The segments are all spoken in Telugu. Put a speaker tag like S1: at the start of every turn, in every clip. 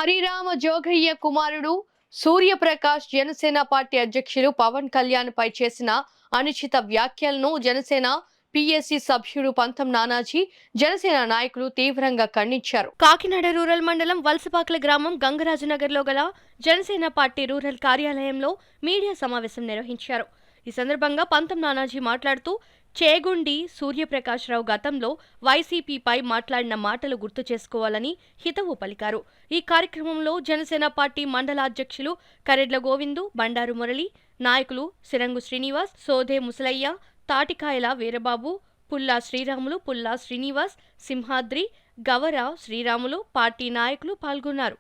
S1: హరిరామ జోగయ్య కుమారుడు సూర్యప్రకాష్ జనసేన పార్టీ అధ్యక్షులు పవన్ కళ్యాణ్ పై చేసిన అనుచిత వ్యాఖ్యలను జనసేన పిఎస్సి సభ్యుడు పంతం నానాజీ జనసేన నాయకులు తీవ్రంగా ఖండించారు. కాకినాడ రూరల్ మండలం వలసపాకల గ్రామం గంగరాజనగర్లో గల జనసేన పార్టీ రూరల్ కార్యాలయంలో మీడియా సమావేశం నిర్వహించారు. ఈ సందర్భంగా పంతం నానాజీ మాట్లాడుతూ చేగుండి సూర్యప్రకాష్ రావు గతంలో వైసీపీపై మాట్లాడిన మాటలు గుర్తు చేసుకోవాలని హితవు పలికారు. ఈ కార్యక్రమంలో జనసేన పార్టీ మండల అధ్యక్షులు కరెడ్ల గోవిందు, బండారు మురళి, నాయకులు సిరంగు శ్రీనివాస్, సోదే ముసలయ్య, తాటికాయల వీరబాబు, పుల్లా శ్రీరాములు, పుల్లా శ్రీనివాస్, సింహాద్రి, గవర శ్రీరాములు, పార్టీ నాయకులు పాల్గొన్నారు.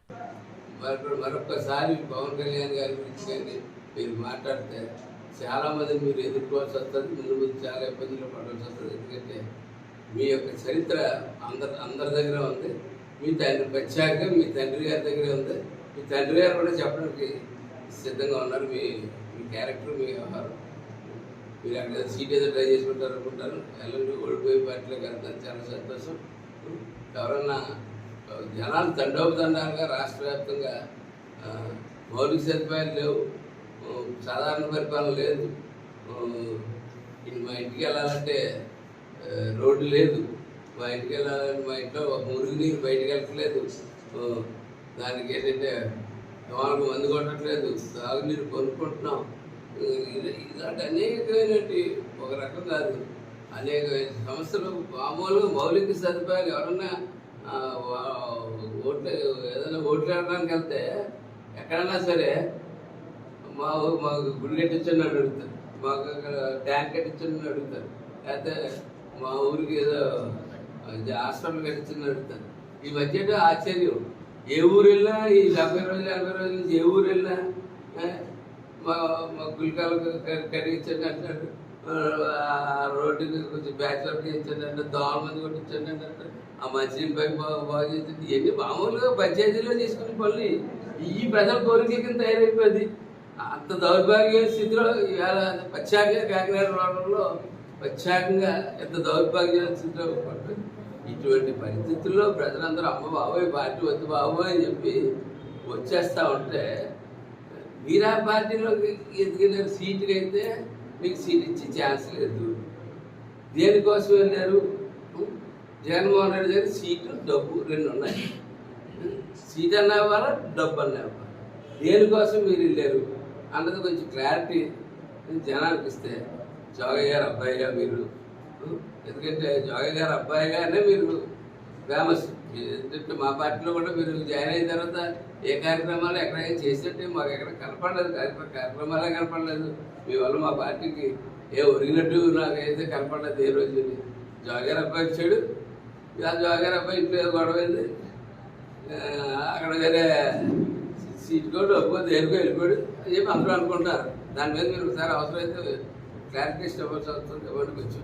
S2: మరొకసారి పవన్ కళ్యాణ్ గారి గురించి మీరు మాట్లాడితే చాలా మంది మీరు ఎదుర్కోవాల్సి వస్తుంది, ముందు చాలా ఇబ్బందులు పడాల్సి వస్తుంది. ఎందుకంటే మీ యొక్క చరిత్ర అందరి దగ్గర ఉంది. మీ తండ్రి ప్రత్యేకంగా మీ తండ్రి గారి దగ్గరే ఉంది. మీ తండ్రి గారు కూడా చెప్పడానికి సిద్ధంగా ఉన్నారు. మీ క్యారెక్టర్, మీ వ్యవహారం, మీరు అక్కడ సీట్ ఏదో ట్రై చేసుకుంటారు అనుకుంటారు. ఎల్లుండి ఓడిపోయే పార్టీలో కలుగుతారు. చాలా సంతోషం. ఎవరన్నా జనాలు తండోపతండాలుగా రాష్ట్ర వ్యాప్తంగా మౌలిక సదుపాయాలు లేవు, సాధారణ పరిపాలన లేదు, మా ఇంటికి వెళ్ళాలంటే రోడ్డు లేదు, మా ఇంటికి వెళ్ళాలంటే మా ఇంట్లో మురుగు నీరు బయటికి వెళ్ళట్లేదు, దానికి ఏంటంటే దోమలకు మందు కొట్టట్లేదు, తాగునీరు కొనుక్కుంటున్నాం. ఇలాంటి అనేకమైనటువంటి ఒక రకం కాదు, అనేకమైన సమస్యలు. మామూలుగా మౌలిక సదుపాయాలు ఎవరన్నా ఏదైనా ఓట్లు వేయడానికి వెళ్తే ఎక్కడన్నా సరే మాకు గుడి కట్టించని అడుగుతారు, మాకు ట్యాంక్ కట్టించని అడుగుతారు, లేకపోతే మా ఊరికి ఏదో హాస్పిటల్ కట్టించని అడుగుతారు. ఈ మధ్య ఆశ్చర్యం, ఏ ఊరు వెళ్ళినా ఈ 70 రోజులు 80 రోజుల నుంచి ఏ ఊరు వెళ్ళినా మా గులికాలు కట్టించండి అంటాడు, రోడ్డుకి కొంచెం బ్యాచ్లర్ చేయించండి అంటే, దోమల మంది కొట్టించండి అంటే, ఆ మంచినీళ్ళ పైపు బాగు చేయించండి. ఇవన్నీ మామూలుగా పంచాయతీలో తీసుకునే పనులు. ఈ ప్రజల కోరిక కింద తయారైపోయింది. అంత దౌర్భాగ్య స్థితిలో ఇవాళ ప్రత్యేకంగా కాకినాడ రోడ్లలో ప్రత్యేకంగా ఎంత దౌర్భాగ్య స్థితిలో పడుతుంది. ఇటువంటి పరిస్థితుల్లో ప్రజలందరూ అమ్మ బాబోయ్ పార్టీ వద్దు బాబోయ్ అని చెప్పి వచ్చేస్తూ ఉంటే, మీరు ఆ పార్టీలోకి ఎదిగిన సీటుకి అయితే మీకు సీట్ ఇచ్చే ఛాన్స్ లేదు. దేనికోసం వెళ్ళారు? జగన్మోహన్ రెడ్డి గారి సీటు, డబ్బు రెండు ఉన్నాయి. సీట్ అన్నా ఇవ్వాలా, డబ్బు అన్నా ఇవ్వాలి. దేనికోసం మీరు వెళ్ళారు అన్నది కొంచెం క్లారిటీ జనానికి ఇస్తే, జోగయ్య గారు అబ్బాయిగా మీరు, ఎందుకంటే జోగయ్య గారు అబ్బాయిగానే మీరు ఫేమస్. ఎందుకంటే మా పార్టీలో కూడా మీరు జాయిన్ అయిన తర్వాత ఏ కార్యక్రమాలు ఎక్కడైనా చేసినట్టే మాకు ఎక్కడ కనపడలేదు, కార్యక్రమాలే కనపడలేదు. మీ వల్ల మా పార్టీకి ఏ ఒరిగినట్టు నాకైతే కనపడలేదు ఏ రోజు. జోగయ్య గారు అబ్బాయి వచ్చాడు, జోగయ్య గారు అబ్బాయి ఇంట్లో గొడవైంది, అక్కడ వేరే సీట్ కూడా ఒప్పుకొని దేనికో వెళ్ళిపోయాడు అని చెప్పి అందరూ అనుకుంటారు. దాని మీద మీరు ఒకసారి అవసరమైతే క్లారిఫికేషన్ ఇవ్వాల్సి వస్తుంది. ఇవ్వండి కొంచెం.